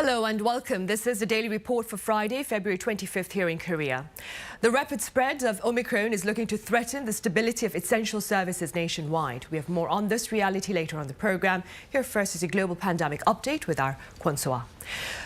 Hello and welcome. This is the Daily Report for Friday, February 25th here in Korea. The rapid spread of Omicron is looking to threaten the stability of essential services nationwide. We have more on this reality later on the program. Here first is a global pandemic update with our Kwon So-ah.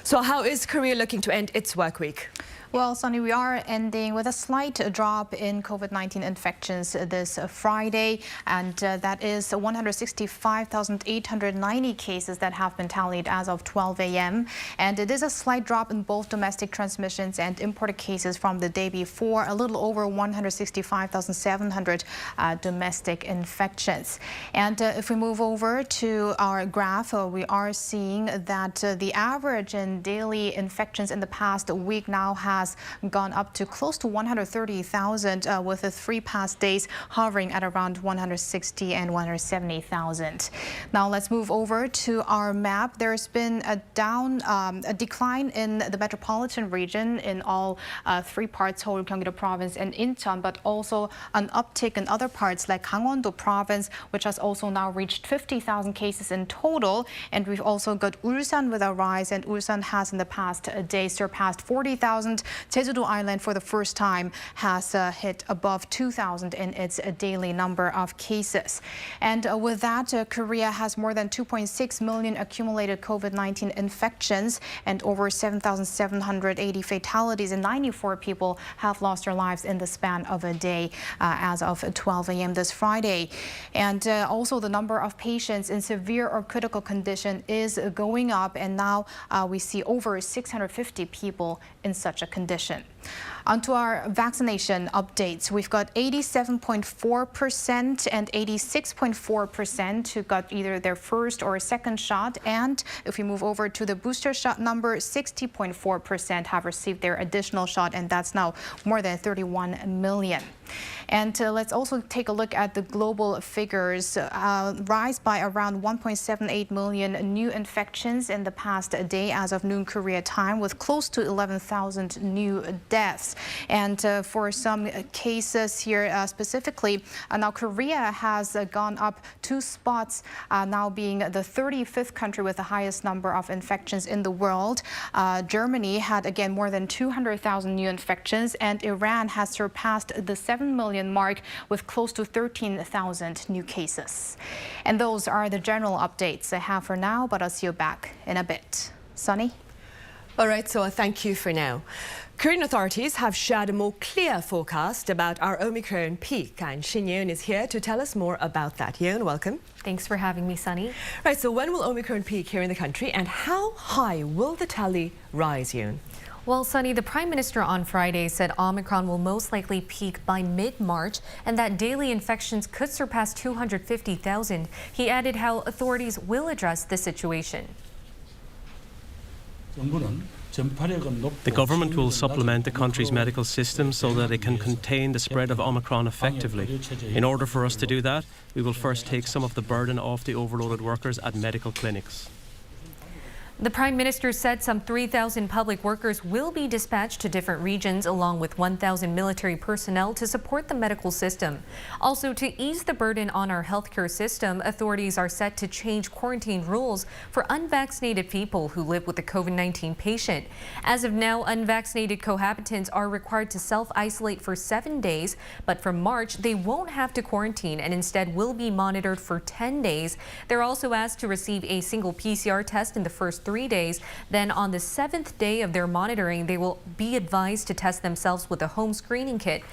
So how is Korea looking to end its work week? Well, Sunny, we are ending with a slight drop in COVID-19 infections this Friday, and that is 165,890 cases that have been tallied as of 12 a.m. And it is a slight drop in both domestic transmissions and imported cases from the day before, a little over 165,700 domestic infections. And if we move over to our graph, we are seeing that the average in daily infections in the past week now has gone up to close to 130,000 with the 3 past days hovering at around 160 and 170,000. Now let's move over to our map. There's been a decline in the metropolitan region in all 3 parts, Seoul, Gyeonggi-do Province and Incheon, but also an uptick in other parts like Gangwon-do Province, which has also now reached 50,000 cases in total. And we've also got Ulsan with a rise, and Ulsan has in the past day surpassed 40,000. Jeju-do Island for the first time has hit above 2,000 in its daily number of cases. And with that, Korea has more than 2.6 million accumulated COVID-19 infections and over 7,780 fatalities, and 94 people have lost their lives in the span of a day as of 12 a.m. this Friday. And also the number of patients in severe or critical condition is going up, and now we see over 650 people in such a condition. Onto our vaccination updates. We've got 87.4% and 86.4% who got either their first or second shot. And if we move over to the booster shot number, 60.4% have received their additional shot, and that's now more than 31 million. And let's also take a look at the global figures. Rise by around 1.78 million new infections in the past day as of noon Korea time, with close to 11,000 new deaths. And for some cases here specifically, now Korea has gone up 2 spots, now being the 35th country with the highest number of infections in the world. Germany had again more than 200,000 new infections, and Iran has surpassed the 7 million mark with close to 13,000 new cases. And those are the general updates I have for now, but I'll see you back in a bit. Sunny? All right, so thank you for now. Korean authorities have shared a more clear forecast about our Omicron peak, and Shin Yeon is here to tell us more about that. Yeon, welcome. Thanks for having me, Sunny. Right, so when will Omicron peak here in the country, and how high will the tally rise, Yeon? Well, Sunny, the Prime Minister on Friday said Omicron will most likely peak by mid-March and that daily infections could surpass 250,000. He added how authorities will address the situation. The government will supplement the country's medical system so that it can contain the spread of Omicron effectively. In order for us to do that, we will first take some of the burden off the overloaded workers at medical clinics. The Prime Minister said some 3,000 public workers will be dispatched to different regions, along with 1,000 military personnel to support the medical system. Also, to ease the burden on our healthcare system, authorities are set to change quarantine rules for unvaccinated people who live with a COVID-19 patient. As of now, unvaccinated cohabitants are required to self-isolate for 7 days, but from March, they won't have to quarantine and instead will be monitored for 10 days. They're also asked to receive a single PCR test in the first 3 days. Then on the 7th day of their monitoring, they will be advised to test themselves with a home screening kit.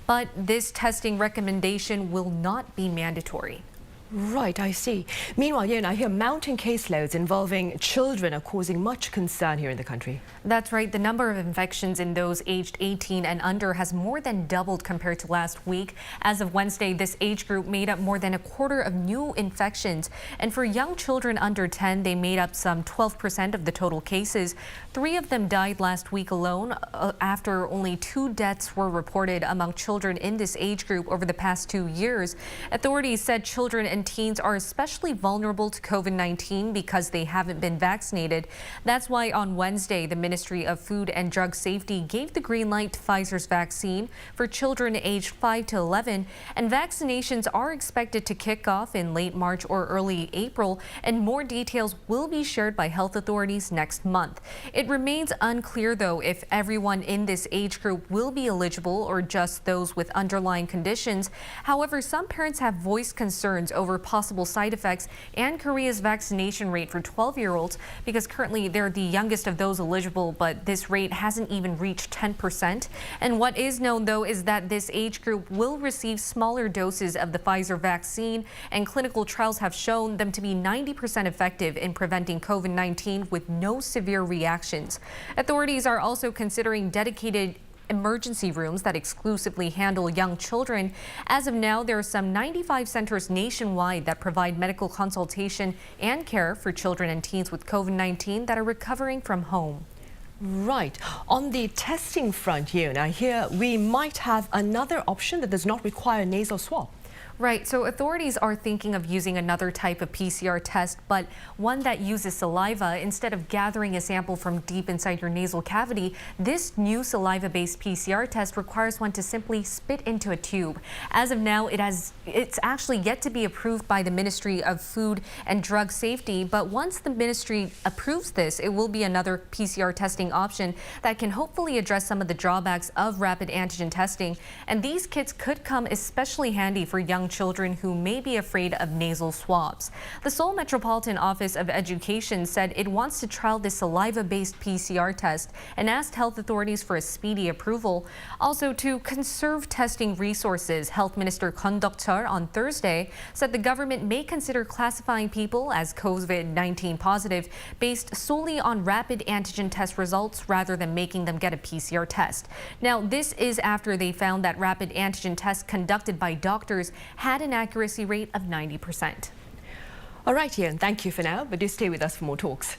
But this testing recommendation will not be mandatory. Right, I see. Meanwhile, Yeon, I hear mounting caseloads involving children are causing much concern here in the country. That's right. The number of infections in those aged 18 and under has more than doubled compared to last week. As of Wednesday, this age group made up more than a quarter of new infections. And for young children under 10, they made up some 12% of the total cases. 3 of them died last week alone after only 2 deaths were reported among children in this age group over the past 2 years. Authorities said children in and teens are especially vulnerable to COVID-19 because they haven't been vaccinated. That's why on Wednesday, the Ministry of Food and Drug Safety gave the green light to Pfizer's vaccine for children aged 5 to 11, and vaccinations are expected to kick off in late March or early April, and more details will be shared by health authorities next month. It remains unclear, though, if everyone in this age group will be eligible or just those with underlying conditions. However, some parents have voiced concerns over possible side effects and Korea's vaccination rate for 12-year-olds because currently they're the youngest of those eligible, but this rate hasn't even reached 10%. And what is known, though, is that this age group will receive smaller doses of the Pfizer vaccine, and clinical trials have shown them to be 90% effective in preventing COVID-19 with no severe reactions. Authorities are also considering dedicated emergency rooms that exclusively handle young children. As of now, there are some 95 centers nationwide that provide medical consultation and care for children and teens with COVID-19 that are recovering from home. Right. On the testing front, Yoon, I hear we might have another option that does not require a nasal swab. Right, so authorities are thinking of using another type of PCR test, but one that uses saliva instead of gathering a sample from deep inside your nasal cavity. This new saliva-based PCR test requires one to simply spit into a tube. As of now, it's actually yet to be approved by the Ministry of Food and Drug Safety, but once the ministry approves this, it will be another PCR testing option that can hopefully address some of the drawbacks of rapid antigen testing. And these kits could come especially handy for young children who may be afraid of nasal swabs. The Seoul Metropolitan Office of Education said it wants to trial this saliva-based PCR test and asked health authorities for a speedy approval. Also, to conserve testing resources, Health Minister Kwon Duk-cheol on Thursday said the government may consider classifying people as COVID-19 positive based solely on rapid antigen test results rather than making them get a PCR test. Now, this is after they found that rapid antigen tests conducted by doctors had an accuracy rate of 90%. All right, Ian, thank you for now, but do stay with us for more talks.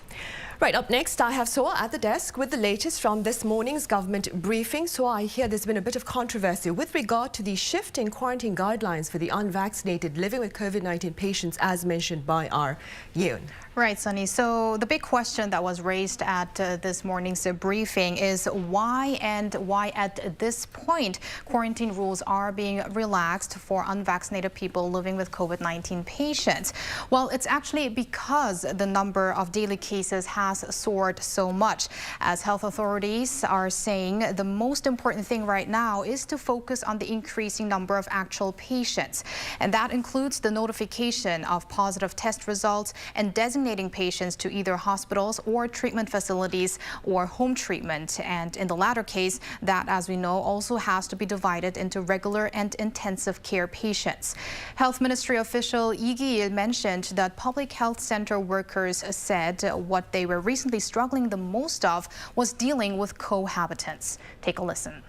Right, up next, I have Soa at the desk with the latest from this morning's government briefing. So I hear there's been a bit of controversy with regard to the shift in quarantine guidelines for the unvaccinated living with COVID-19 patients, as mentioned by our Yoon. Right, Sunny. So the big question that was raised at this morning's briefing is why at this point quarantine rules are being relaxed for unvaccinated people living with COVID-19 patients. Well, it's actually because the number of daily cases has soared so much. As health authorities are saying, the most important thing right now is to focus on the increasing number of actual patients. And that includes the notification of positive test results and designating patients to either hospitals or treatment facilities or home treatment. And in the latter case, that, as we know, also has to be divided into regular and intensive care patients. Health Ministry official Lee Ki-il mentioned that public health center workers said what they were recently struggling the most of was dealing with cohabitants. Take a listen.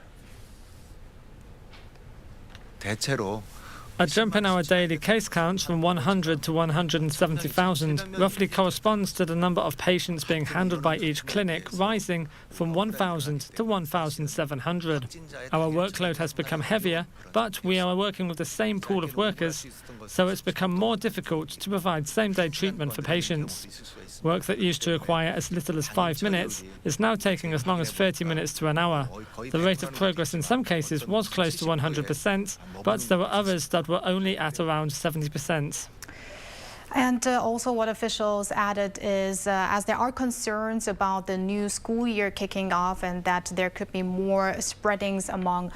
A jump in our daily case counts from 100 to 170,000 roughly corresponds to the number of patients being handled by each clinic, rising from 1,000 to 1,700. Our workload has become heavier, but we are working with the same pool of workers, so it's become more difficult to provide same-day treatment for patients. Work that used to require as little as 5 minutes is now taking as long as 30 minutes to an hour. The rate of progress in some cases was close to 100%, but there were others that were only at around 70%. And also what officials added is as there are concerns about the new school year kicking off and that there could be more spreadings among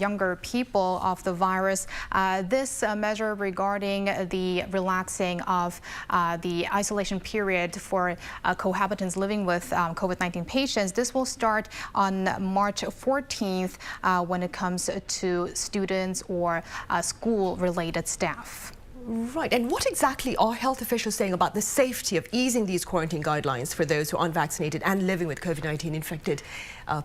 younger people of the virus, this measure regarding the relaxing of the isolation period for cohabitants living with COVID-19 patients, this will start on March 14th when it comes to students or school-related staff. Right, and what exactly are health officials saying about the safety of easing these quarantine guidelines for those who are unvaccinated and living with COVID-19 infected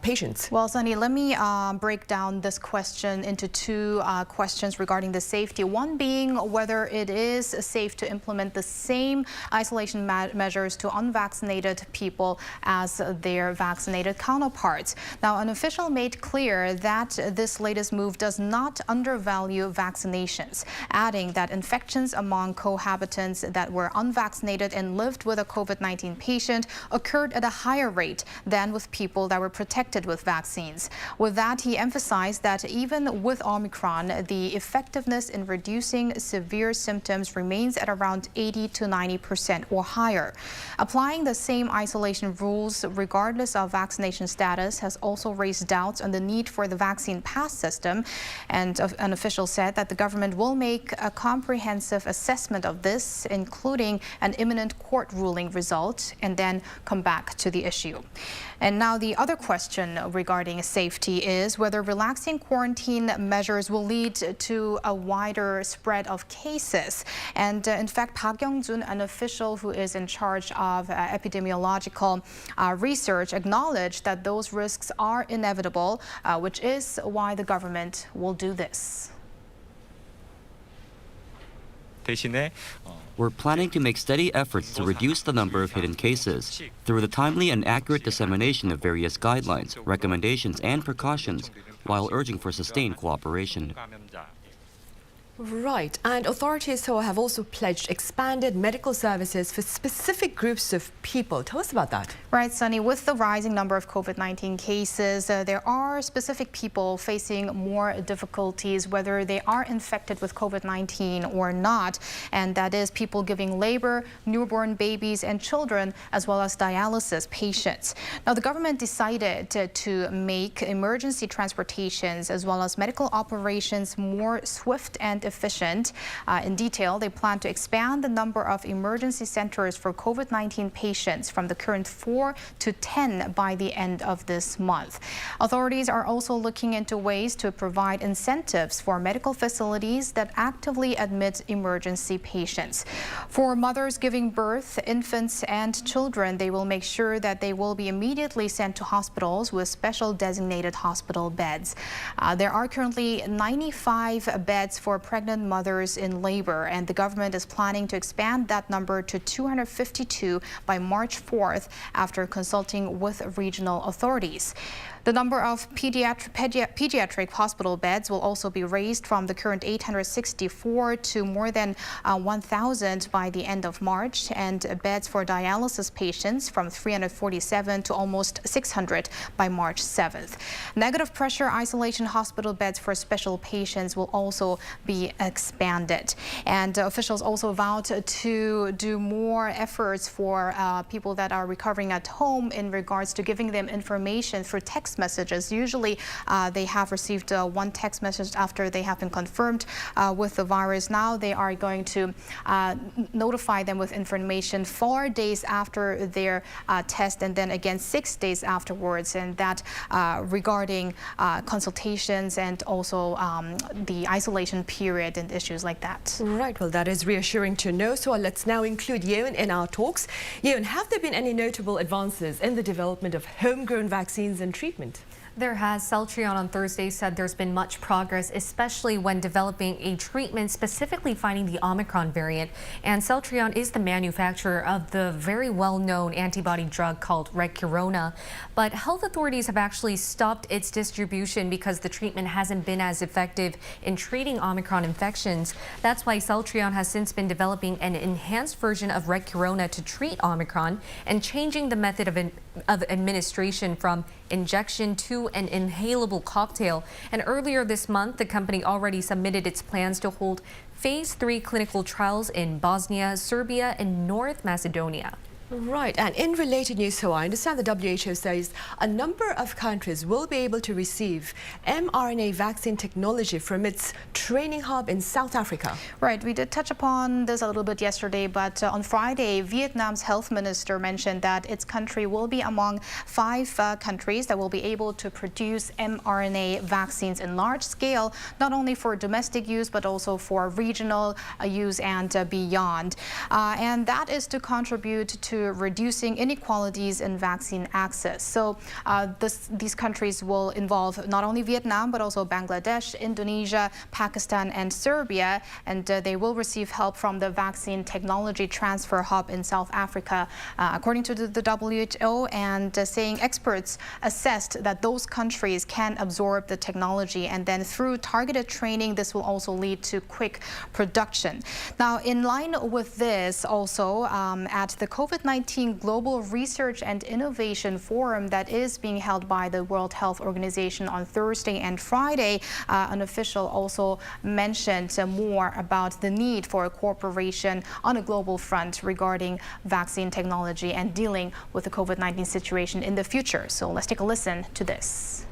patients? Well, Sunny, let me break down this question into two questions regarding the safety. One being whether it is safe to implement the same isolation measures to unvaccinated people as their vaccinated counterparts. Now, an official made clear that this latest move does not undervalue vaccinations, adding that infection infections among cohabitants that were unvaccinated and lived with a COVID-19 patient occurred at a higher rate than with people that were protected with vaccines. With that, he emphasized that even with Omicron, the effectiveness in reducing severe symptoms remains at around 80 to 90% or higher. Applying the same isolation rules regardless of vaccination status has also raised doubts on the need for the vaccine pass system, and an official said that the government will make a comprehensive assessment of this, including an imminent court ruling result, and then come back to the issue. And now the other question regarding safety is whether relaxing quarantine measures will lead to a wider spread of cases. And in fact, Park Young-jun, an official who is in charge of epidemiological research, acknowledged that those risks are inevitable, which is why the government will do this. We're planning to make steady efforts to reduce the number of hidden cases through the timely and accurate dissemination of various guidelines, recommendations, and precautions, while urging for sustained cooperation. Right, and authorities have also pledged expanded medical services for specific groups of people. Tell us about that. Right, Sunny, with the rising number of COVID-19 cases, there are specific people facing more difficulties, whether they are infected with COVID-19 or not, and that is people giving labor, newborn babies and children, as well as dialysis patients. Now, the government decided to make emergency transportations as well as medical operations more swift and efficient. In detail, they plan to expand the number of emergency centers for COVID-19 patients from the current 4 to 10 by the end of this month. Authorities are also looking into ways to provide incentives for medical facilities that actively admit emergency patients. For mothers giving birth, infants and children, they will make sure that they will be immediately sent to hospitals with special designated hospital beds. There are currently 95 beds for pregnant mothers in labor, and the government is planning to expand that number to 252 by March 4th after consulting with regional authorities. The number of pediatric hospital beds will also be raised from the current 864 to more than 1,000 by the end of March, and beds for dialysis patients from 347 to almost 600 by March 7th. Negative pressure isolation hospital beds for special patients will also be expanded. And officials also vowed to do more efforts for people that are recovering at home in regards to giving them information through text messages. Usually they have received one text message after they have been confirmed with the virus. Now they are going to notify them with information 4 days after their test, and then again 6 days afterwards, and that regarding consultations and also the isolation period and issues like that. Right, well, that is reassuring to know. So let's now include Yeon in our talks. Yeon, have there been any notable advances in the development of homegrown vaccines and treatment? There has. Celltrion on Thursday said there's been much progress, especially when developing a treatment specifically fighting the Omicron variant. And Celltrion is the manufacturer of the very well-known antibody drug called Recurona. But health authorities have actually stopped its distribution because the treatment hasn't been as effective in treating Omicron infections. That's why Celltrion has since been developing an enhanced version of Recurona to treat Omicron and changing the method of administration from injection to an inhalable cocktail. And earlier this month, the company already submitted its plans to hold phase 3 clinical trials in Bosnia, Serbia, and North Macedonia. Right, and in related news, so I understand the WHO says a number of countries will be able to receive mRNA vaccine technology from its training hub in South Africa. Right, we did touch upon this a little bit yesterday, but on Friday, Vietnam's health minister mentioned that its country will be among 5 countries that will be able to produce mRNA vaccines in large scale, not only for domestic use, but also for regional use and beyond. And that is to contribute to to reducing inequalities in vaccine access. So these countries will involve not only Vietnam, but also Bangladesh, Indonesia, Pakistan, and Serbia. And they will receive help from the Vaccine Technology Transfer Hub in South Africa, according to the WHO, and saying experts assessed that those countries can absorb the technology, and then through targeted training, this will also lead to quick production. Now, in line with this, also at the COVID-19 Global Research and Innovation Forum that is being held by the World Health Organization on Thursday and Friday, an official also mentioned more about the need for a cooperation on a global front regarding vaccine technology and dealing with the COVID-19 situation in the future. So let's take a listen to this.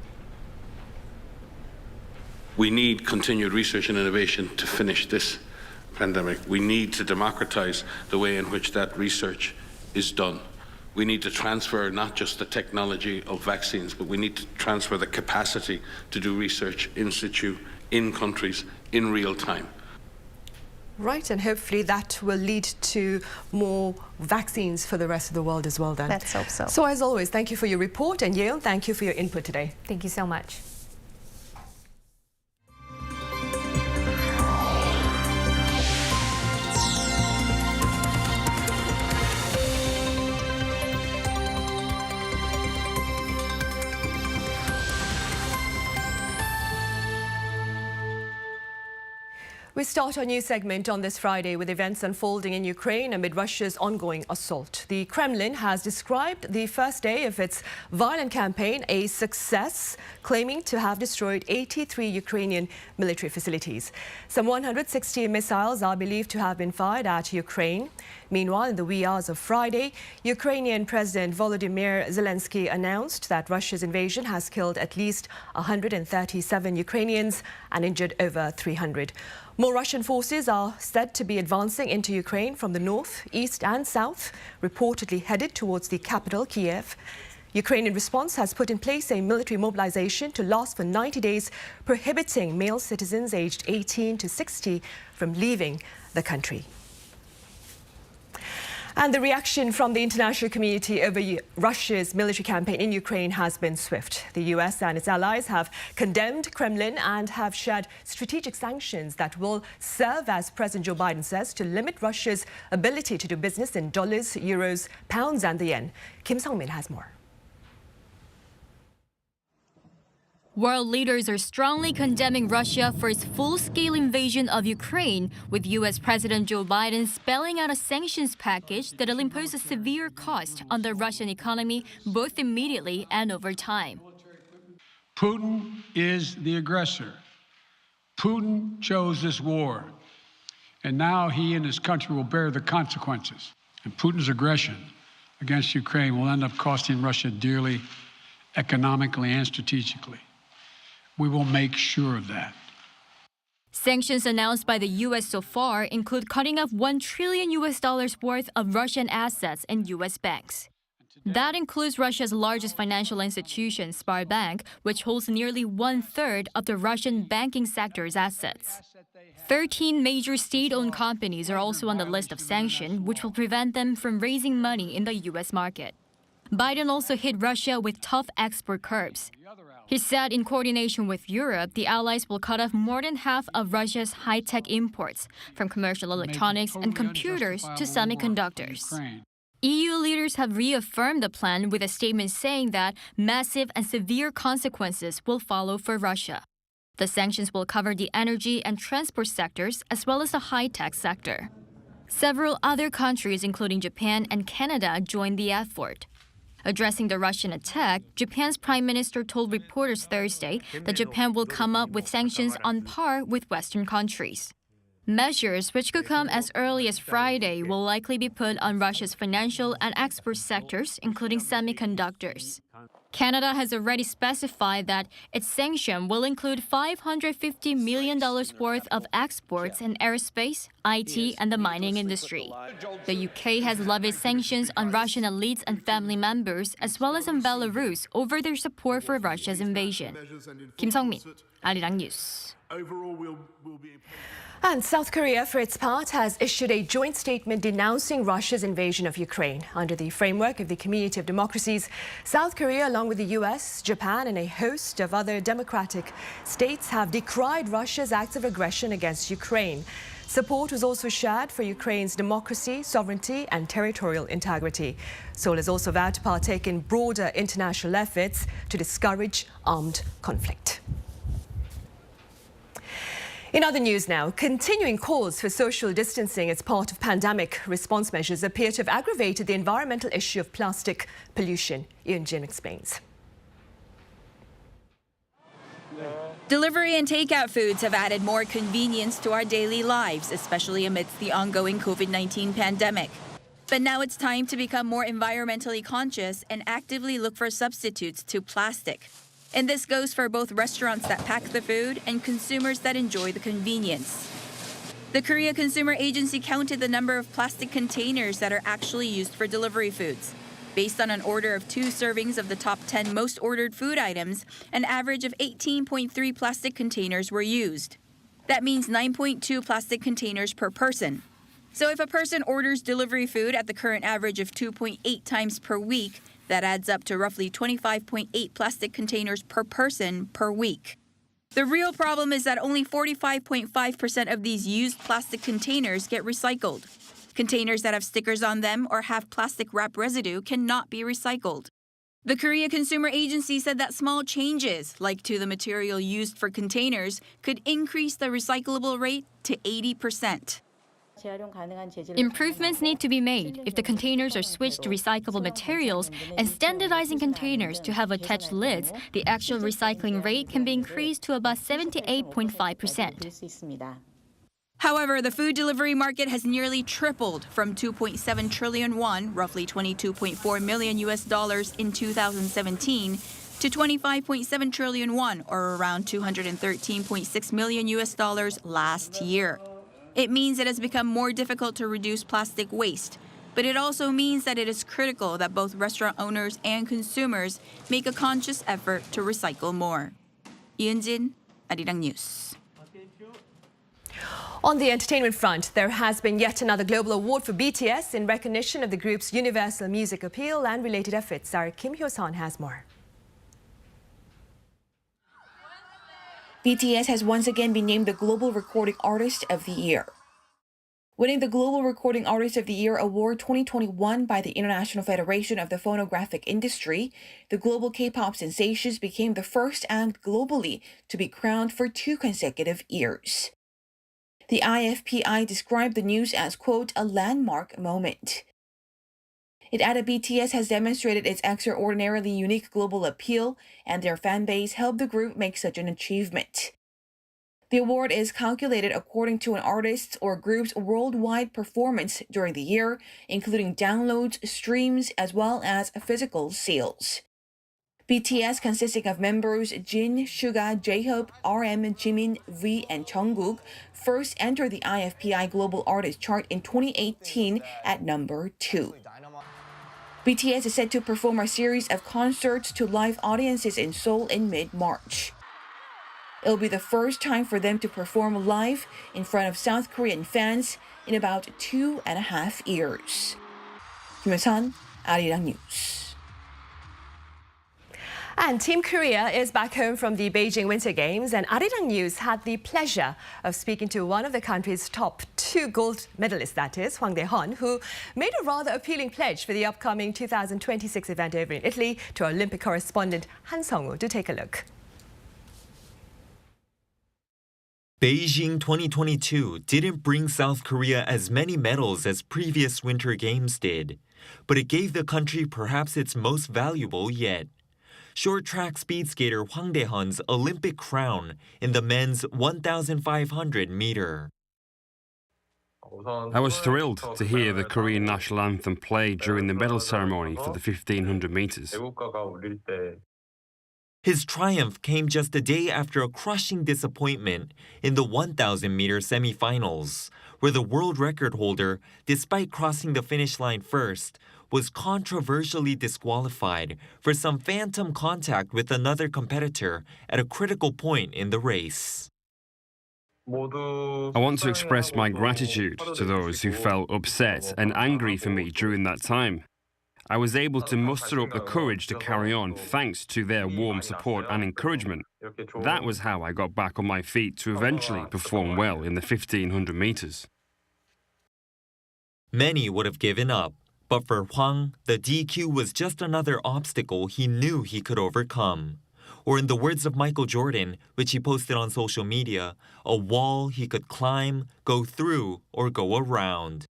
We need continued research and innovation to finish this pandemic. We need to democratize the way in which that research is done. We need to transfer not just the technology of vaccines, but we need to transfer the capacity to do research in situ, in countries, in real time. Right, and hopefully that will lead to more vaccines for the rest of the world as well then. Let's hope so. So as always, thank you for your report, and Dae-heon, thank you for your input today. Thank you so much. We start our new segment on this Friday with events unfolding in Ukraine amid Russia's ongoing assault. The Kremlin has described the first day of its violent campaign a success, claiming to have destroyed 83 Ukrainian military facilities. Some 160 missiles are believed to have been fired at Ukraine. Meanwhile, in the wee hours of Friday, Ukrainian President Volodymyr Zelensky announced that Russia's invasion has killed at least 137 Ukrainians and injured over 300. More Russian forces are said to be advancing into Ukraine from the north, east and south, reportedly headed towards the capital, Kiev. Ukrainian response has put in place a military mobilization to last for 90 days, prohibiting male citizens aged 18 to 60 from leaving the country. And the reaction from the international community over Russia's military campaign in Ukraine has been swift. The US and its allies have condemned Kremlin and have shared strategic sanctions that will serve, as President Joe Biden says, to limit Russia's ability to do business in dollars, euros, pounds and the yen. Kim Sung-min has more. World leaders are strongly condemning Russia for its full-scale invasion of Ukraine, with U.S. President Joe Biden spelling out a sanctions package that will impose a severe cost on the Russian economy, both immediately and over time. Putin is the aggressor. Putin chose this war, and now he and his country will bear the consequences. And Putin's aggression against Ukraine will end up costing Russia dearly, economically and strategically. We will make sure of that. Sanctions announced by the U.S. so far include cutting off $1 trillion worth of Russian assets in U.S. banks. That includes Russia's largest financial institution, Sberbank, which holds nearly 1/3 of the Russian banking sector's assets. 13 major state-owned companies are also on the list of sanctions, which will prevent them from raising money in the U.S. market. Biden also hit Russia with tough export curbs. He said in coordination with Europe, the allies will cut off more than half of Russia's high-tech imports, from commercial electronics and computers to semiconductors. EU leaders have reaffirmed the plan with a statement saying that massive and severe consequences will follow for Russia. The sanctions will cover the energy and transport sectors as well as the high-tech sector. Several other countries, including Japan and Canada, joined the effort. Addressing the Russian attack, Japan's Prime Minister told reporters Thursday that Japan will come up with sanctions on par with Western countries. Measures, which could come as early as Friday, will likely be put on Russia's financial and export sectors, including semiconductors. Canada has already specified that its sanction will include $550 million worth of exports in aerospace, IT, and the mining industry. The UK has levied sanctions on Russian elites and family members, as well as on Belarus, over their support for Russia's invasion. Kim Sung-min, Arirang News. Overall, we'll be... And South Korea, for its part, has issued a joint statement denouncing Russia's invasion of Ukraine. Under the framework of the Community of Democracies, South Korea, along with the US, Japan and a host of other democratic states, have decried Russia's acts of aggression against Ukraine. Support was also shared for Ukraine's democracy, sovereignty and territorial integrity. Seoul has also vowed to partake in broader international efforts to discourage armed conflict. In other news now, continuing calls for social distancing as part of pandemic response measures appear to have aggravated the environmental issue of plastic pollution. Yoon-jin explains. Delivery and takeout foods have added more convenience to our daily lives, especially amidst the ongoing COVID-19 pandemic. But now it's time to become more environmentally conscious and actively look for substitutes to plastic. And this goes for both restaurants that pack the food and consumers that enjoy the convenience. The Korea Consumer Agency counted the number of plastic containers that are actually used for delivery foods. Based on an order of 2 servings of the top 10 most ordered food items, an average of 18.3 plastic containers were used. That means 9.2 plastic containers per person. So if a person orders delivery food at the current average of 2.8 times per week, that adds up to roughly 25.8 plastic containers per person per week. The real problem is that only 45.5% of these used plastic containers get recycled. Containers that have stickers on them or have plastic wrap residue cannot be recycled. The Korea Consumer Agency said that small changes, like to the material used for containers, could increase the recyclable rate to 80%. Improvements need to be made if the containers are switched to recyclable materials, and standardizing containers to have attached lids, the actual recycling rate can be increased to about 78.5%. However, the food delivery market has nearly tripled from 2.7 trillion won, roughly $22.4 million in 2017, to 25.7 trillion won, or around $213.6 million last year. It means it has become more difficult to reduce plastic waste, but it also means that it is critical that both restaurant owners and consumers make a conscious effort to recycle more. Yoon-jin, Arirang News. On the entertainment front, there has been yet another global award for BTS in recognition of the group's universal music appeal and related efforts. Our Kim Hyo-sun has more. BTS has once again been named the Global Recording Artist of the Year. Winning the Global Recording Artist of the Year Award 2021 by the International Federation of the Phonographic Industry, the global K-pop sensations became the first act globally to be crowned for 2 consecutive years. The IFPI described the news as, quote, a landmark moment. It added BTS has demonstrated its extraordinarily unique global appeal, and their fan base helped the group make such an achievement. The award is calculated according to an artist's or group's worldwide performance during the year, including downloads, streams, as well as physical sales. BTS, consisting of members Jin, Suga, J-Hope, RM, Jimin, V, and Jungkook, first entered the IFPI Global Artist Chart in 2018 at number 2. BTS is set to perform a series of concerts to live audiences in Seoul in mid-March. It'll be the first time for them to perform live in front of South Korean fans in about 2.5 years. Kim Hyo-sun, Arirang News. And Team Korea is back home from the Beijing Winter Games, and Arirang News had the pleasure of speaking to one of the country's top 2 gold medalists, that is, Hwang Dae-heon, who made a rather appealing pledge for the upcoming 2026 event over in Italy. To our Olympic correspondent Han Sung-woo to take a look. Beijing 2022 didn't bring South Korea as many medals as previous Winter Games did, but it gave the country perhaps its most valuable yet. Short track speed skater Hwang Dae-heon's Olympic crown in the men's 1,500 meter. I was thrilled to hear the Korean national anthem played during the medal ceremony for the 1,500 meters. His triumph came just a day after a crushing disappointment in the 1,000-meter semifinals, where the world record holder, despite crossing the finish line first, was controversially disqualified for some phantom contact with another competitor at a critical point in the race. I want to express my gratitude to those who felt upset and angry for me during that time. I was able to muster up the courage to carry on thanks to their warm support and encouragement. That was how I got back on my feet to eventually perform well in the 1500 meters. Many would have given up, but for Hwang, the DQ was just another obstacle he knew he could overcome. Or in the words of Michael Jordan, which he posted on social media, a wall he could climb, go through, or go around.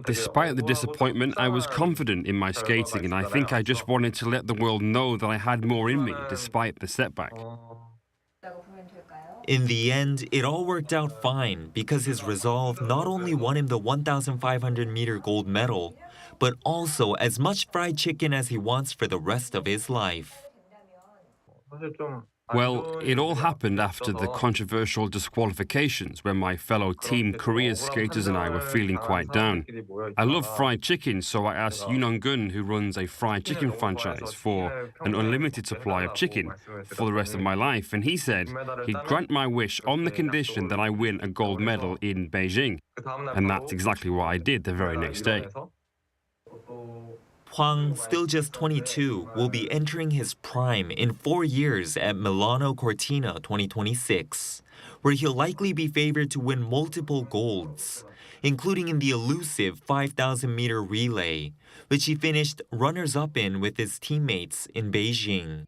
Despite the disappointment, I was confident in my skating, and I think I just wanted to let the world know that I had more in me despite the setback. In the end, it all worked out fine because his resolve not only won him the 1,500-meter gold medal, but also as much fried chicken as he wants for the rest of his life. Well, it all happened after the controversial disqualifications when my fellow Team Korea skaters and I were feeling quite down. I love fried chicken, so I asked Yoon Gun, who runs a fried chicken franchise, for an unlimited supply of chicken for the rest of my life, and he said he'd grant my wish on the condition that I win a gold medal in Beijing. And that's exactly what I did the very next day. Hwang, still just 22, will be entering his prime in 4 years at Milano Cortina 2026, where he'll likely be favored to win multiple golds, including in the elusive 5,000-meter relay, which he finished runners-up in with his teammates in Beijing.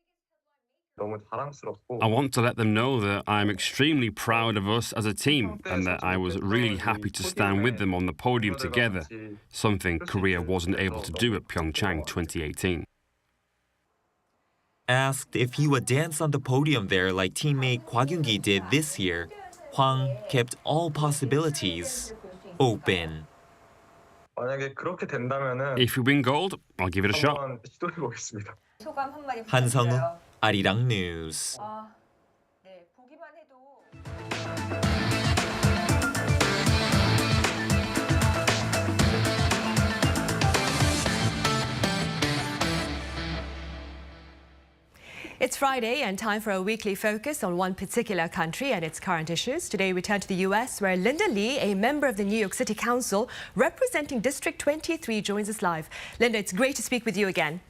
I want to let them know that I'm extremely proud of us as a team and that I was really happy to stand with them on the podium together, something Korea wasn't able to do at Pyeongchang 2018. Asked if he would dance on the podium there like teammate Hwa Kyung-gi did this year, Hwang kept all possibilities open. If we win gold, I'll give it a shot. 한성우, Arirang News. It's Friday and time for a weekly focus on one particular country and its current issues. Today we turn to the US, where Linda Lee, a member of the New York City Council representing District 23, joins us live. Linda, it's great to speak with you again.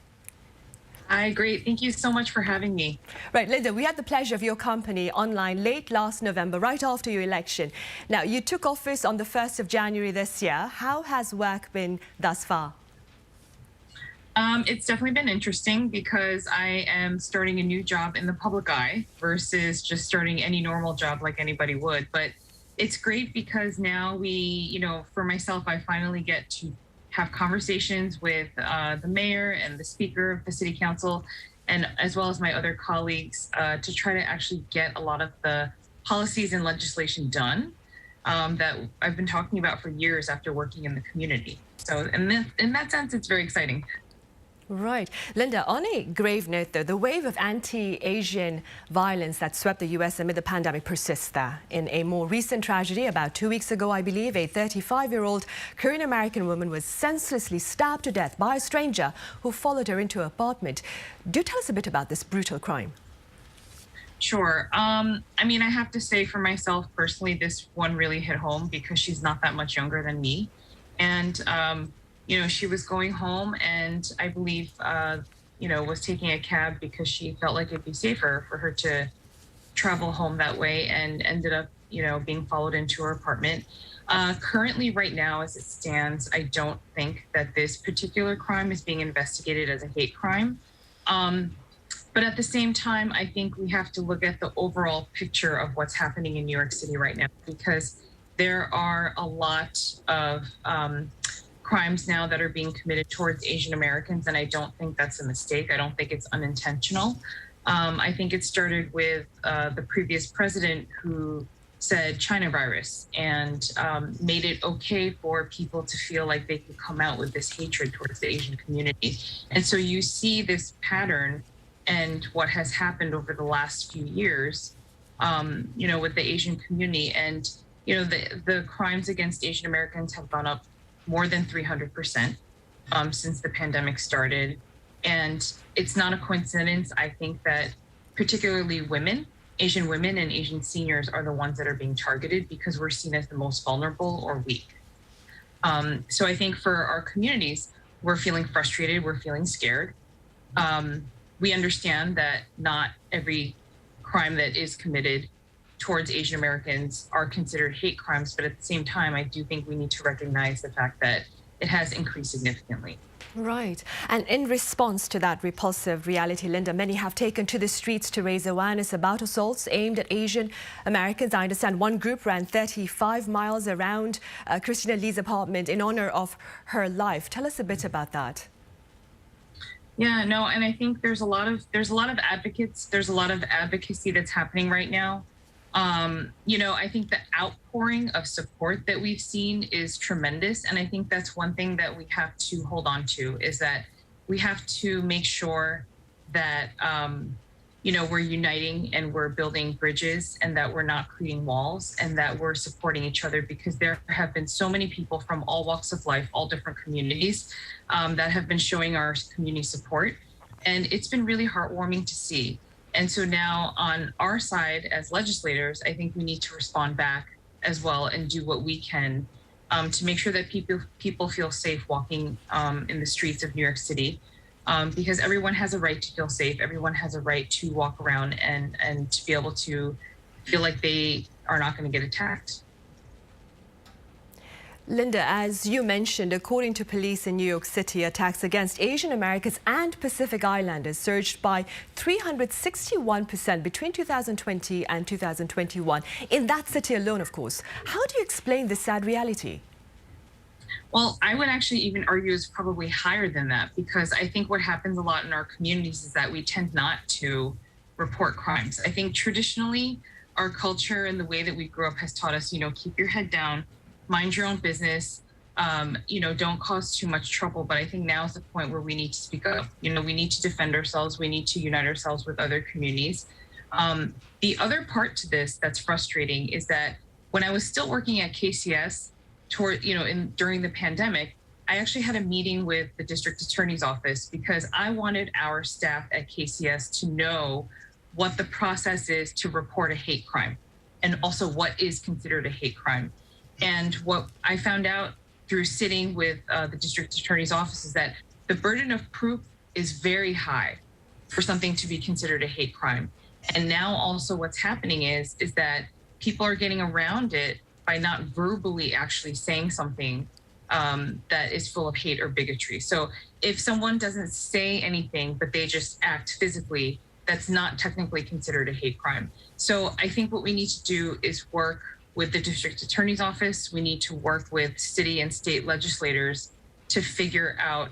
Hi, great. Thank you so much for having me. Right, Linda, we had the pleasure of your company online late last November, right after your election. Now, you took office on the 1st of January this year. How has work been thus far? It's definitely been interesting because I am starting a new job in the public eye versus just starting any normal job like anybody would. But it's great because now for myself, I finally get to have conversations with the mayor and the speaker of the city council, and as well as my other colleagues to try to actually get a lot of the policies and legislation done that I've been talking about for years after working in the community. So in that sense, it's very exciting. Right. Linda, on a grave note, though, the wave of anti-Asian violence that swept the U.S. amid the pandemic persists there. In a more recent tragedy, about 2 weeks ago, I believe, a 35-year-old Korean-American woman was senselessly stabbed to death by a stranger who followed her into her apartment. Do tell us a bit about this brutal crime. Sure. I mean, I have to say for myself personally, this one really hit home because she's not that much younger than me. And she was going home and I believe, was taking a cab because she felt like it'd be safer for her to travel home that way, and ended up, being followed into her apartment. Currently, right now, as it stands, I don't think that this particular crime is being investigated as a hate crime. But at the same time, I think we have to look at the overall picture of what's happening in New York City right now, because there are a lot of crimes now that are being committed towards Asian Americans, and I don't think that's a mistake. I don't think it's unintentional. I think it started with the previous president who said China virus and made it okay for people to feel like they could come out with this hatred towards the Asian community. And so you see this pattern and what has happened over the last few years, with the Asian community. And, the crimes against Asian Americans have gone up more than 300% since the pandemic started. And it's not a coincidence. I think that particularly women Asian women and Asian seniors are the ones that are being targeted because we're seen as the most vulnerable or weak. So I think for our communities, we're feeling frustrated, we're feeling scared. We understand that not every crime that is committed towards Asian Americans are considered hate crimes, but at the same time, I do think we need to recognize the fact that it has increased significantly. Right. And in response to that repulsive reality, Linda, many have taken to the streets to raise awareness about assaults aimed at Asian Americans. I understand one group ran 35 miles around Christina Lee's apartment in honor of her life. Tell us a bit about that. Yeah, no, and I think there's a lot of advocates. There's a lot of advocacy that's happening right now. I think the outpouring of support that we've seen is tremendous. And I think that's one thing that we have to hold on to, is that we have to make sure that, we're uniting and we're building bridges and that we're not creating walls and that we're supporting each other, because there have been so many people from all walks of life, all different communities that have been showing our community support. And it's been really heartwarming to see. And so now on our side as legislators, I think we need to respond back as well and do what we can to make sure that people feel safe walking in the streets of New York City, because everyone has a right to feel safe. Everyone has a right to walk around and to be able to feel like they are not going to get attacked. Linda, as you mentioned, according to police in New York City, attacks against Asian Americans and Pacific Islanders surged by 361% between 2020 and 2021. In that city alone, of course. How do you explain this sad reality? Well, I would actually even argue it's probably higher than that, because I think what happens a lot in our communities is that we tend not to report crimes. I think traditionally our culture and the way that we grew up has taught us, keep your head down, mind your own business, don't cause too much trouble. But I think now is the point where we need to speak up. We need to defend ourselves. We need to unite ourselves with other communities. The other part to this that's frustrating is that when I was still working at KCS during the pandemic, I actually had a meeting with the district attorney's office because I wanted our staff at KCS to know what the process is to report a hate crime and also what is considered a hate crime. And what I found out through sitting with the district attorney's office is that the burden of proof is very high for something to be considered a hate crime. And now also what's happening is that people are getting around it by not verbally actually saying something that is full of hate or bigotry. So if someone doesn't say anything, but they just act physically, that's not technically considered a hate crime. So I think what we need to do is work with the district attorney's office. We need to work with city and state legislators to figure out,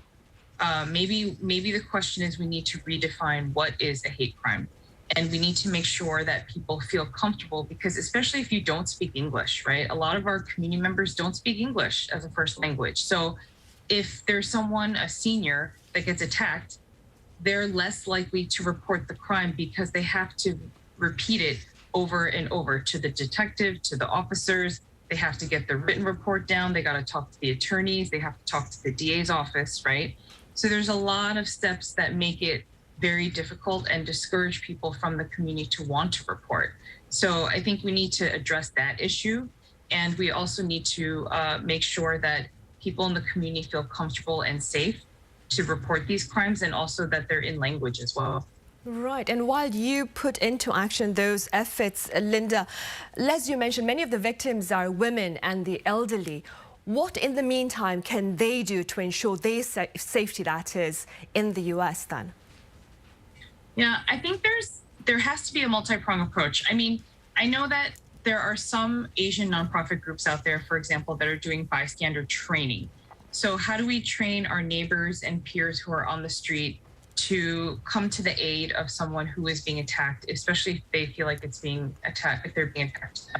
maybe the question is we need to redefine what is a hate crime. And we need to make sure that people feel comfortable, because especially if you don't speak English, right? A lot of our community members don't speak English as a first language. So if there's someone, a senior, that gets attacked, they're less likely to report the crime because they have to repeat it over and over to the detective, to the officers. They have to get the written report down. They got to talk to the attorneys. They have to talk to the DA's office, right? So there's a lot of steps that make it very difficult and discourage people from the community to want to report. So I think we need to address that issue. And we also need to make sure that people in the community feel comfortable and safe to report these crimes, and also that they're in language as well. Right. And while you put into action those efforts, Linda, as you mentioned, many of the victims are women and the elderly. What in the meantime can they do to ensure their safety, that is, in the US then? Yeah, I think there has to be a multi-pronged approach. I mean, I know that there are some Asian nonprofit groups out there, for example, that are doing bystander training. So how do we train our neighbors and peers who are on the street to come to the aid of someone who is being attacked, especially if they feel like if they're being attacked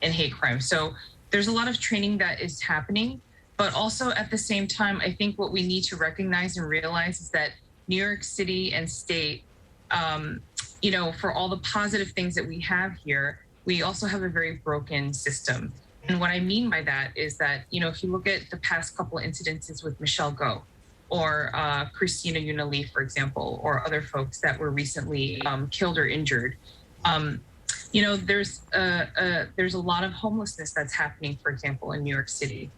in hate crime. So there's a lot of training that is happening, but also at the same time, I think what we need to recognize and realize is that New York City and state, for all the positive things that we have here, we also have a very broken system. And what I mean by that is that, if you look at the past couple of incidences with Michelle Go, or Christina Yuna Lee, for example, or other folks that were recently killed or injured, You know, there's a lot of homelessness that's happening, for example, in New York City.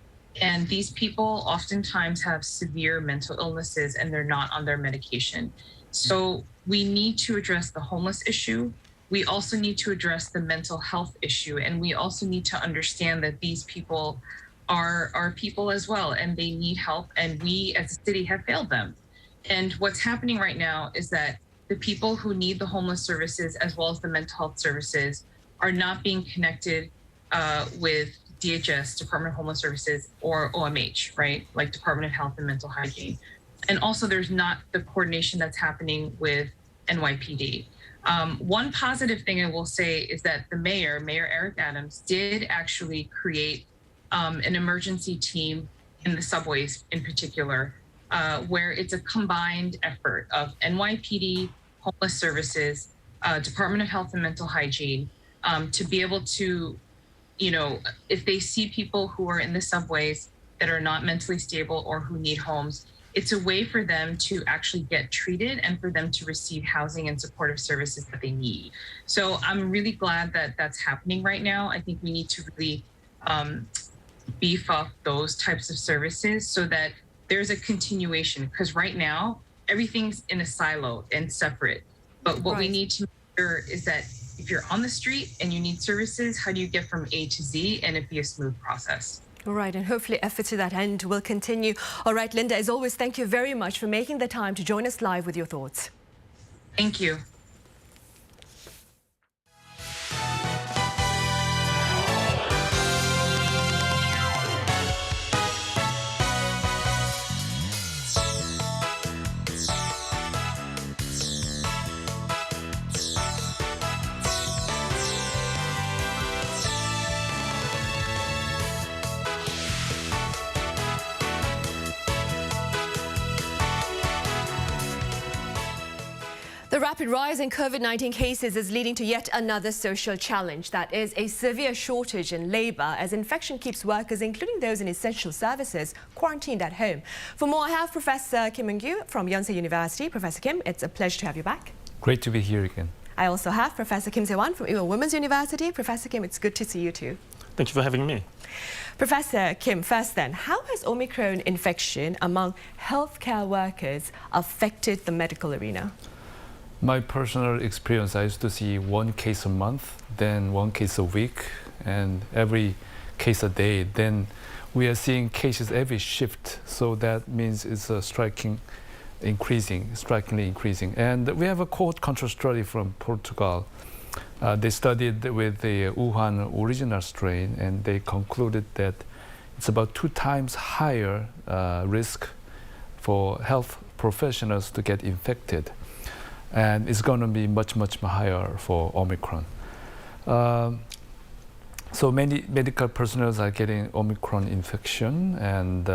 And these people oftentimes have severe mental illnesses and they're not on their medication. So we need to address the homeless issue. We also need to address the mental health issue. And we also need to understand that these people are people as well, and they need help. And we as a city have failed them. And what's happening right now is that the people who need the homeless services as well as the mental health services are not being connected with DHS, Department of Homeless Services, or OMH, right? Like Department of Health and Mental Hygiene. And also there's not the coordination that's happening with NYPD. One positive thing I will say is that the Mayor Eric Adams, did actually create an emergency team in the subways in particular, where it's a combined effort of NYPD, Homeless Services, Department of Health and Mental Hygiene, to be able to, you know, if they see people who are in the subways that are not mentally stable or who need homes, it's a way for them to actually get treated and for them to receive housing and supportive services that they need. So I'm really glad that that's happening right now. I think we need to really beef up those types of services so that there's a continuation, because right now everything's in a silo and separate. But what we need to make sure is that if you're on the street and you need services, how do you get from A to Z and it be a smooth process? All right, and hopefully efforts to that end will continue. All right, Linda, as always, thank you very much for making the time to join us live with your thoughts. Thank you. The rapid rise in COVID-19 cases is leading to yet another social challenge. That is a severe shortage in labour as infection keeps workers, including those in essential services, quarantined at home. For more, I have Professor Kim Eun-gyu from Yonsei University. Professor Kim, it's a pleasure to have you back. Great to be here again. I also have Professor Kim Se-wan from Ewha Women's University. Professor Kim, it's good to see you too. Thank you for having me. Professor Kim, first then, how has Omicron infection among healthcare workers affected the medical arena? My personal experience, I used to see one case a month, then one case a week, and every case a day. Then we are seeing cases every shift, so that means it's strikingly increasing. And we have a cohort control study from Portugal. They studied with the Wuhan original strain, and they concluded that it's about 2 times higher risk for health professionals to get infected. And it's going to be much higher for Omicron. So many medical personnel are getting Omicron infection, and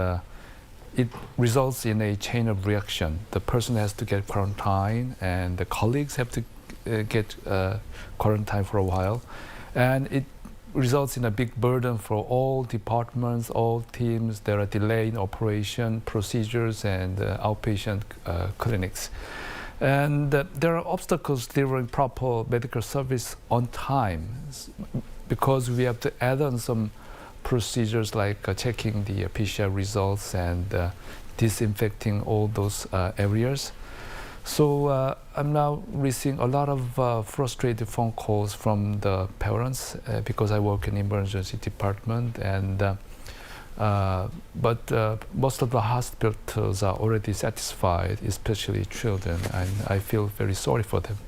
it results in a chain of reaction. The person has to get quarantined, and the colleagues have to get quarantined for a while. And it results in a big burden for all departments, all teams. There are delays in operation, procedures, and outpatient clinics. And there are obstacles delivering proper medical service on time because we have to add on some procedures like checking the PCR results and disinfecting all those areas. So I'm now receiving a lot of frustrated phone calls from the parents because I work in emergency department, and but most of the hospitals are already satisfied, especially children, and I feel very sorry for them.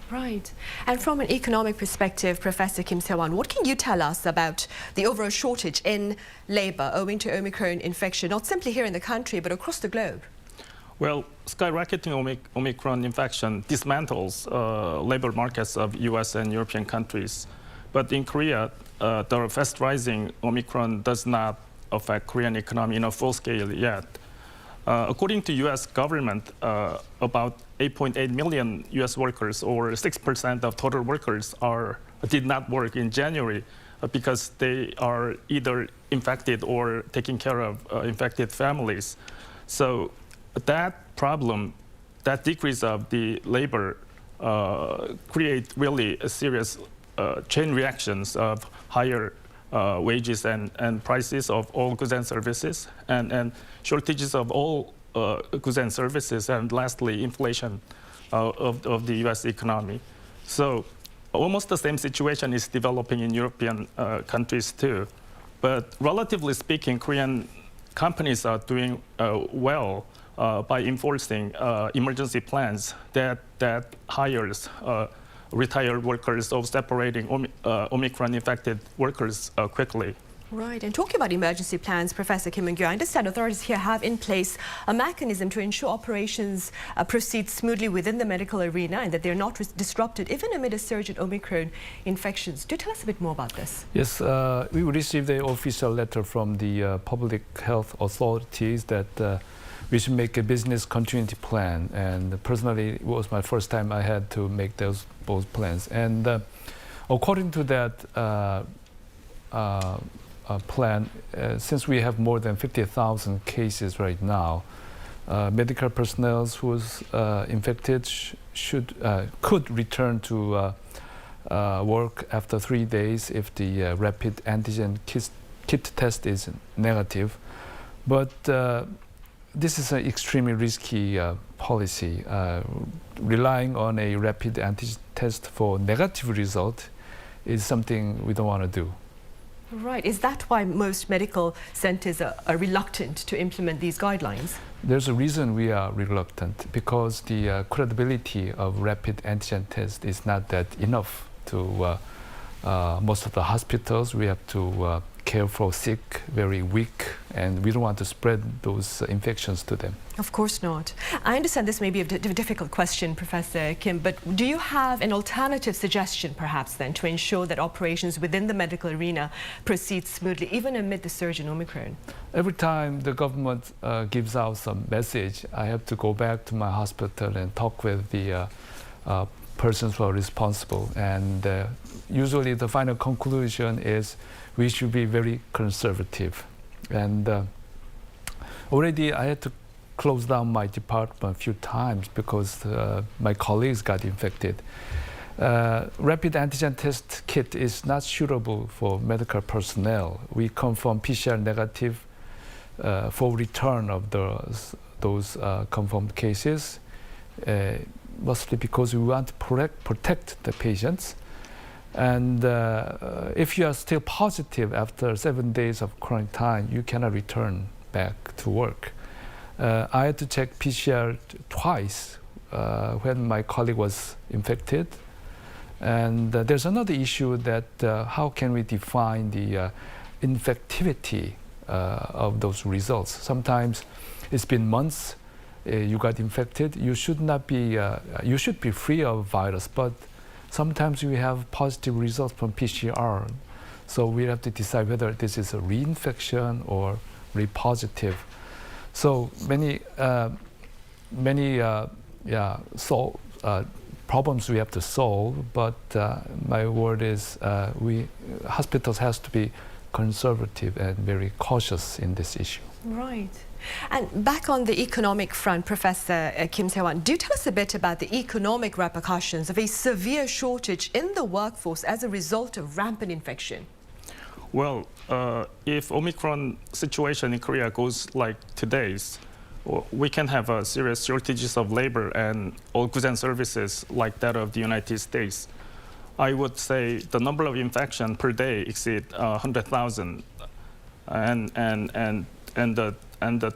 Right. And from an economic perspective, Professor Kim Se-wan, what can you tell us about the overall shortage in labour owing to Omicron infection, not simply here in the country, but across the globe? Well, skyrocketing Omicron infection dismantles labour markets of US and European countries. But in Korea, the fast rising Omicron does not affect Korean economy in a full scale yet. According to US government, about 8.8 million US workers, or 6% of total workers, did not work in January because they are either infected or taking care of infected families. So that problem, that decrease of the labor, create really a serious chain reactions of higher wages and prices of all goods and services, and shortages of all goods and services, and lastly, inflation of the U.S. economy. So almost the same situation is developing in European countries too. But relatively speaking, Korean companies are doing well by enforcing emergency plans that hires retired workers of separating Omicron-infected workers quickly. Right, and talking about emergency plans, Professor Kim Eun-gyo, I understand authorities here have in place a mechanism to ensure operations proceed smoothly within the medical arena and that they're not disrupted, even amid a surge in Omicron infections. Do tell us a bit more about this. Yes, we received an official letter from the public health authorities that we should make a business continuity plan. And personally, it was my first time I had to make those plans. And according to that plan, since we have more than 50,000 cases right now, medical personnel who's infected could return to work after 3 days if the rapid antigen kit test is negative. But this is an extremely risky policy. Relying on a rapid antigen test for negative result is something we don't want to do. Right. Is that why most medical centers are reluctant to implement these guidelines? There's a reason we are reluctant, because the credibility of rapid antigen test is not that enough to most of the hospitals. We have to care for sick, very weak, and we don't want to spread those infections to them. Of course not. I understand this may be a difficult question, Professor Kim, but do you have an alternative suggestion, perhaps, then, to ensure that operations within the medical arena proceed smoothly, even amid the surge in Omicron? Every time the government gives out some message, I have to go back to my hospital and talk with the persons who are responsible. And usually the final conclusion is we should be very conservative. And already I had to close down my department a few times because my colleagues got infected. Rapid antigen test kit is not suitable for medical personnel. We confirm PCR negative for return of those confirmed cases, mostly because we want to protect the patients. And if you are still positive after 7 days of quarantine, you cannot return back to work. I had to check PCR twice when my colleague was infected. And there's another issue that how can we define the infectivity of those results? Sometimes it's been months you got infected. You should not be. You should be free of virus, but sometimes we have positive results from PCR. So we have to decide whether this is a reinfection or repositive. So many problems we have to solve, but my word is hospitals has to be conservative and very cautious in this issue. Right. And back on the economic front, Professor Kim Se-hwan, do tell us a bit about the economic repercussions of a severe shortage in the workforce as a result of rampant infection. Well, if Omicron situation in Korea goes like today's, we can have a serious shortages of labor and all goods and services like that of the United States. I would say the number of infection per day exceed 100,000, and the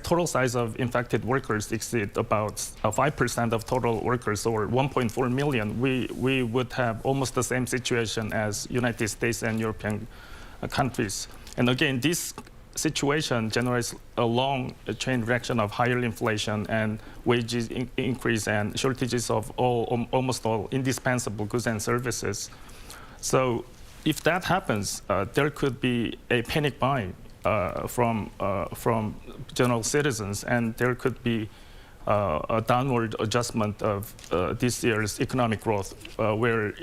total size of infected workers exceed about 5% of total workers, or 1.4 million. We would have almost the same situation as United States and European countries. And again, this situation generates a long chain reaction of higher inflation and wages increase and shortages of almost all indispensable goods and services. So if that happens, there could be a panic buying from general citizens, and there could be a downward adjustment of this year's economic growth, where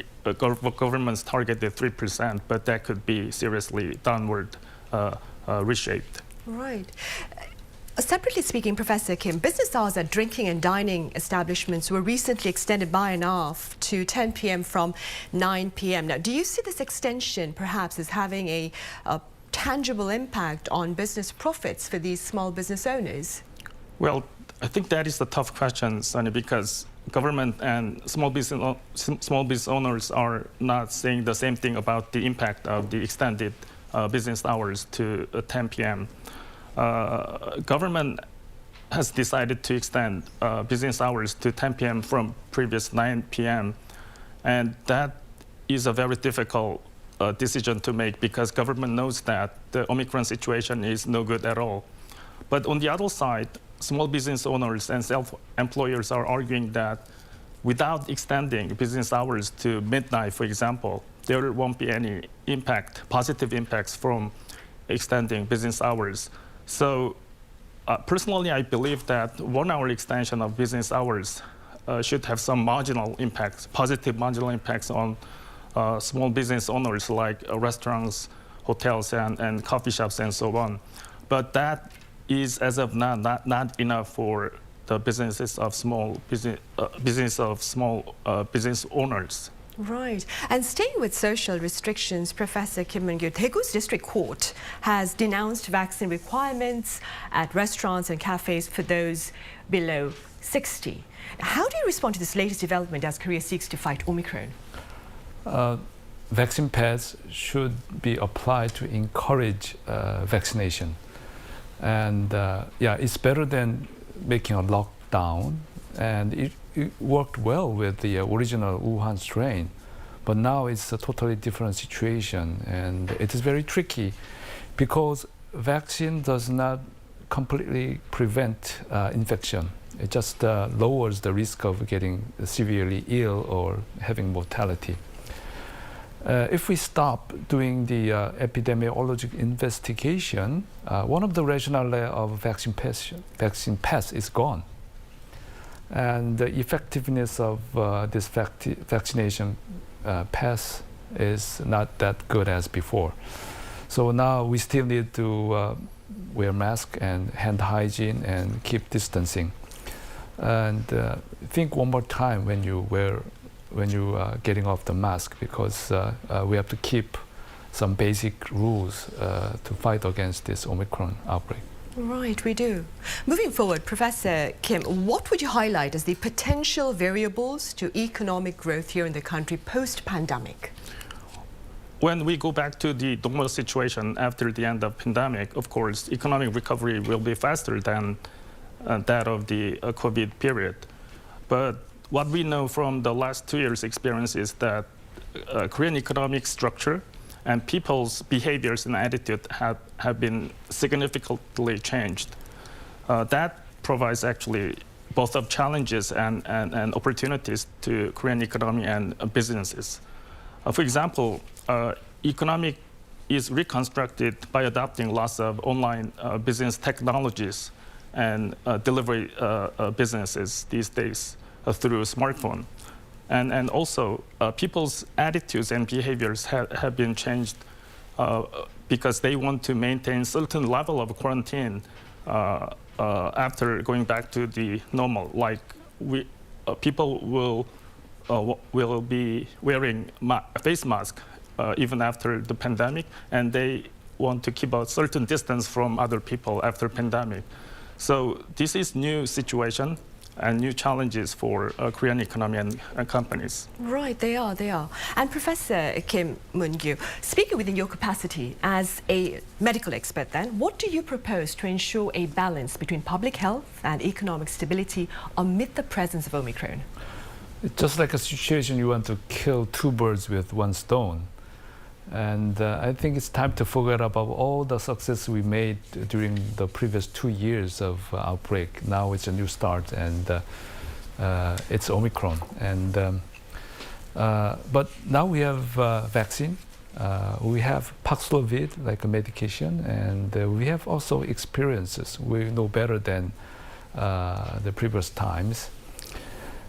governments targeted 3%, but that could be seriously downward reshaped. Right. Separately speaking, Professor Kim, business hours at drinking and dining establishments were recently extended by an hour to 10 p.m. from 9 p.m. Now, do you see this extension perhaps as having a tangible impact on business profits for these small business owners? Well, I think that is the tough question, Sunny, because government and small business owners are not saying the same thing about the impact of the extended business hours to 10 p.m. Government has decided to extend business hours to 10 p.m. from previous 9 p.m. And that is a very difficult decision to make because government knows that the Omicron situation is no good at all. But on the other side, small business owners and self-employers are arguing that without extending business hours to midnight, for example, there won't be any impact, positive impacts from extending business hours. So personally, I believe that 1 hour extension of business hours should have some marginal impacts, positive marginal impacts on small business owners like restaurants, hotels, and coffee shops, and so on. But that is, as of now, not enough for the businesses of small business owners. Right. And staying with social restrictions, Professor Kim Moon-gyu, Daegu's district court has denounced vaccine requirements at restaurants and cafes for those below 60. How do you respond to this latest development as Korea seeks to fight Omicron? Vaccine pads should be applied to encourage vaccination. And yeah, it's better than making a lockdown. And it worked well with the original Wuhan strain. But now it's a totally different situation. And it is very tricky because vaccine does not completely prevent infection. It just lowers the risk of getting severely ill or having mortality. If we stop doing the epidemiologic investigation, one of the rationale of vaccine pass is gone. And the effectiveness of this vaccination pass is not that good as before. So now we still need to wear mask and hand hygiene and keep distancing. And think one more time when you are getting off the mask, because we have to keep some basic rules to fight against this Omicron outbreak. Right, we do. Moving forward, Professor Kim, what would you highlight as the potential variables to economic growth here in the country post-pandemic? When we go back to the normal situation after the end of pandemic, of course, economic recovery will be faster than that of the COVID period. But what we know from the last 2 years' experience is that Korean economic structure and people's behaviors and attitude have been significantly changed. That provides actually both of challenges and opportunities to Korean economy and businesses. For example, economic is reconstructed by adopting lots of online business technologies and delivery businesses these days through smartphone. And also, people's attitudes and behaviors have been changed because they want to maintain certain level of quarantine after going back to the normal. Like people will be wearing face mask even after the pandemic, and they want to keep a certain distance from other people after pandemic. So this is new situation and new challenges for Korean economy and companies. Right, they are. And Professor Kim Moon-gyu, speaking within your capacity as a medical expert then, what do you propose to ensure a balance between public health and economic stability amid the presence of Omicron? It's just like a situation you want to kill two birds with one stone. And I think it's time to forget about all the success we made during the previous 2 years of outbreak. Now it's a new start, and it's Omicron. And but now we have vaccine. We have Paxlovid, like a medication, and we have also experiences. We know better than the previous times.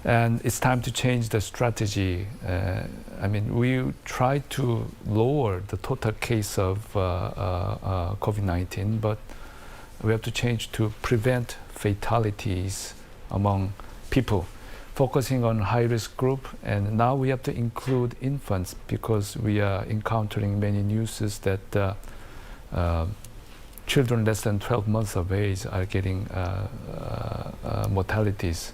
And it's time to change the strategy. I mean, we try to lower the total case of COVID-19, but We have to change to prevent fatalities among people, focusing on high-risk group. And now we have to include infants because we are encountering many news that children less than 12 months of age are getting mortalities.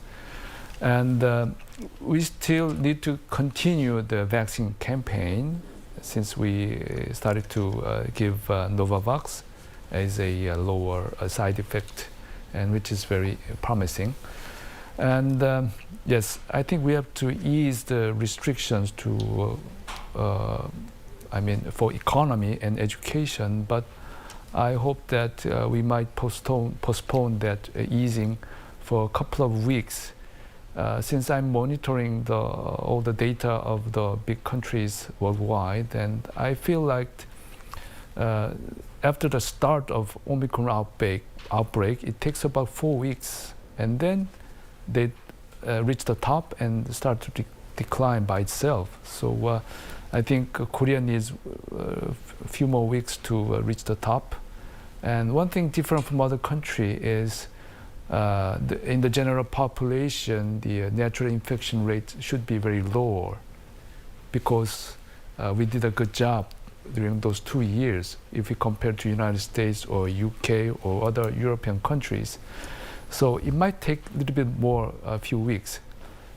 And we still need to continue the vaccine campaign since we started to give Novavax as a lower side effect, and which is very promising. And yes, I think we have to ease the restrictions to, for economy and education, but I hope that we might postpone that easing for a couple of weeks. Since I'm monitoring all the data of the big countries worldwide, and I feel like after the start of Omicron outbreak, it takes about 4 weeks, and then they reach the top and start to decline by itself. So I think Korea needs a few more weeks to reach the top. And one thing different from other countries is in the general population, the natural infection rate should be very low because we did a good job during those 2 years if we compare to United States or UK or other European countries. So it might take a little bit more, a few weeks.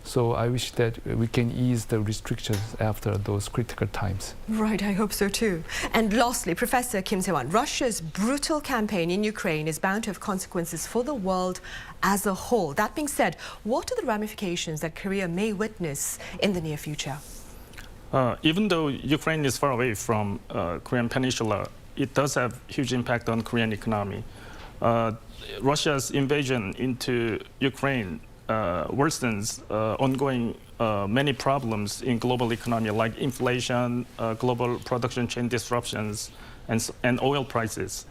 So I wish that we can ease the restrictions after those critical times. Right, I hope so too. And lastly, Professor Kim Se-won, Russia's brutal campaign in Ukraine is bound to have consequences for the world as a whole. That being said, what are the ramifications that Korea may witness in the near future? Even though Ukraine is far away from Korean Peninsula, it does have huge impact on Korean economy. Russia's invasion into Ukraine worsens ongoing many problems in global economy like inflation, global production chain disruptions, and oil prices.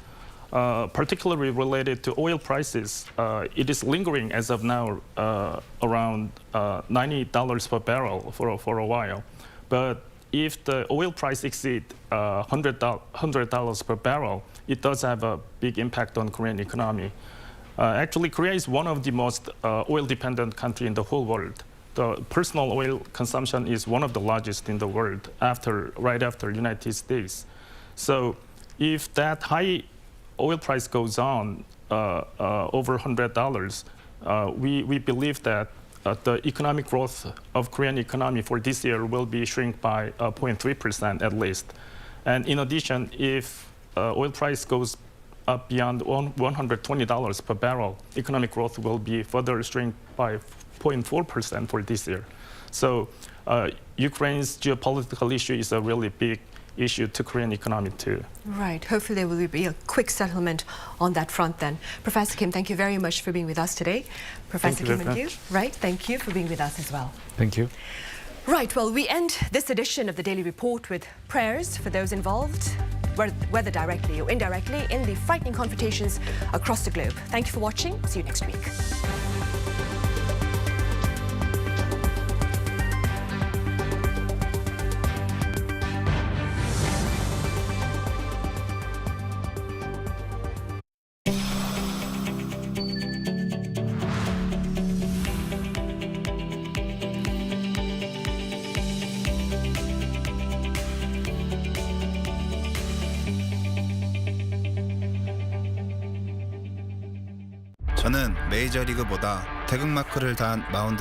Particularly related to oil prices, it is lingering as of now around $90 per barrel for a while. But if the oil price exceeds $100 per barrel, it does have a big impact on Korean economy. Actually, Korea is one of the most oil-dependent countries in the whole world. The personal oil consumption is one of the largest in the world, right after United States. So if that high oil price goes on over $100, we believe that the economic growth of Korean economy for this year will be shrink by 0.3% at least. And in addition, if oil price goes up beyond $120 per barrel, economic growth will be further shrink by 0.4% for this year. So Ukraine's geopolitical issue is a really big issue to Korean economy too. Right. Hopefully there will be a quick settlement on that front then. Professor Kim, thank you very much for being with us today. Professor Kim and you, right, thank you for being with us as well. Thank you. Right, well, we end this edition of the Daily Report with prayers for those involved, whether directly or indirectly, in the frightening confrontations across the globe. Thank you for watching. See you next week. 저는 메이저리그보다 태극마크를 단 마운드가